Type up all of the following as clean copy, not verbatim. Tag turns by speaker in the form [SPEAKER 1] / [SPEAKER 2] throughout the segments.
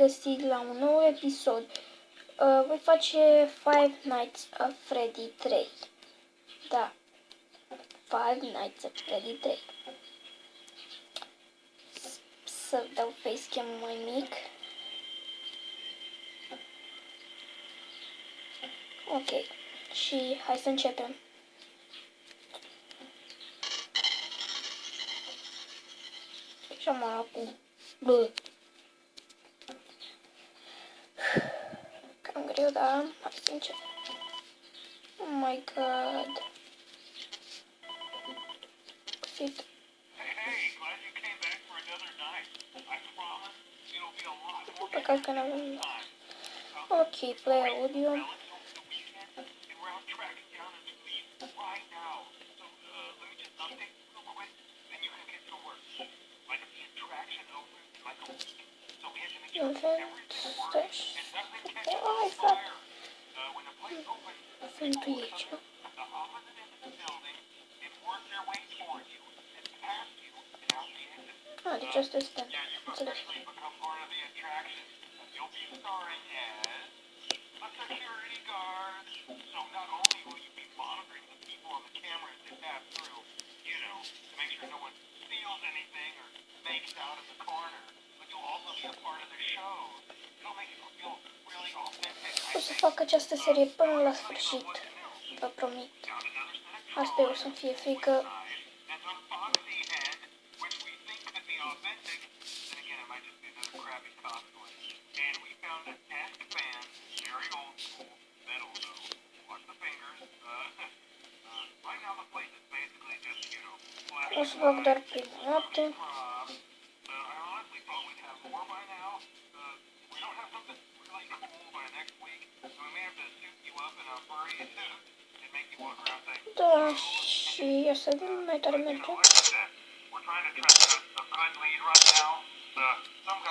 [SPEAKER 1] regăsit la un nou episod. Voi face Five Nights at Freddy 3. Da. Five Nights at Freddy 3. Să dau facecam mai mic. Ok. Și hai să începem. Și am acum. Bă. Cam greu, dar hai să începem. Oh my god. Sit. Păcat că n-avem. Ok, play audio. Invent stash. Oh, fuck. Sunt aici. Ah, deci asta este. Înțeles. O să fac această serie până la sfârșit. Vă promit. Asta o să fie frică. O să fac doar prima noapte. Da, și asta de mai tare merge.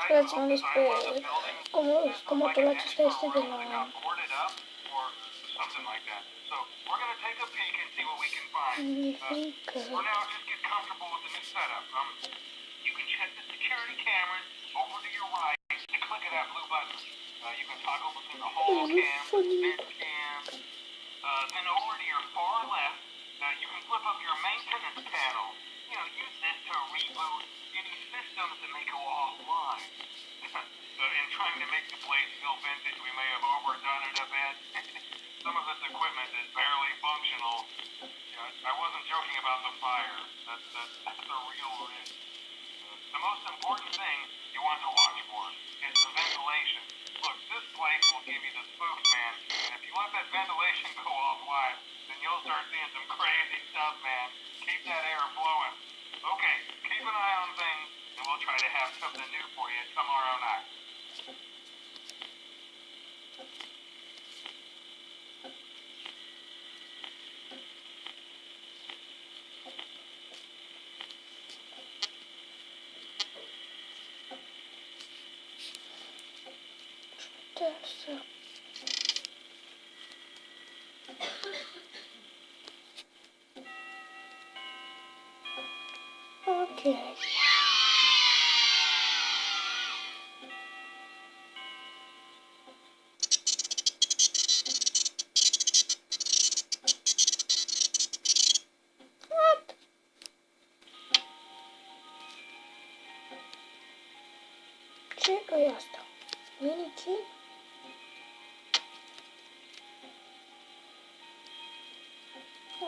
[SPEAKER 1] Scuzați-mă despre zgomotul acesta este de la... Mi-e frică.
[SPEAKER 2] Then over to your far left, you can flip up your maintenance panel. You know, use this to reboot any systems that may go offline. In trying to make the place feel vintage, we may have overdone it a bit. Some of this equipment is barely functional. I wasn't joking about the fire. That's a real risk. The most important thing you want to watch for is the ventilation. Look, this place will give you the spooks, man. And if you let that ventilation go offline, then you'll start seeing some crazy stuff, man. Keep that air flowing. Okay, keep an eye on things, and we'll try to have something new for you tomorrow night.
[SPEAKER 1] Ok. What? Ce e asta? Mini-key?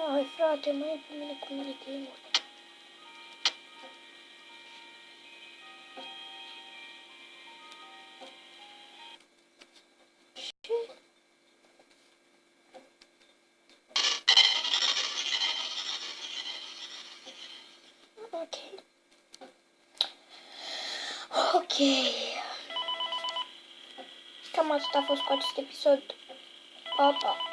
[SPEAKER 1] Ai, frate, mai e pe mine cu mini-key-ul. Ok. Cam atât a fost cu acest episod. Pa, pa.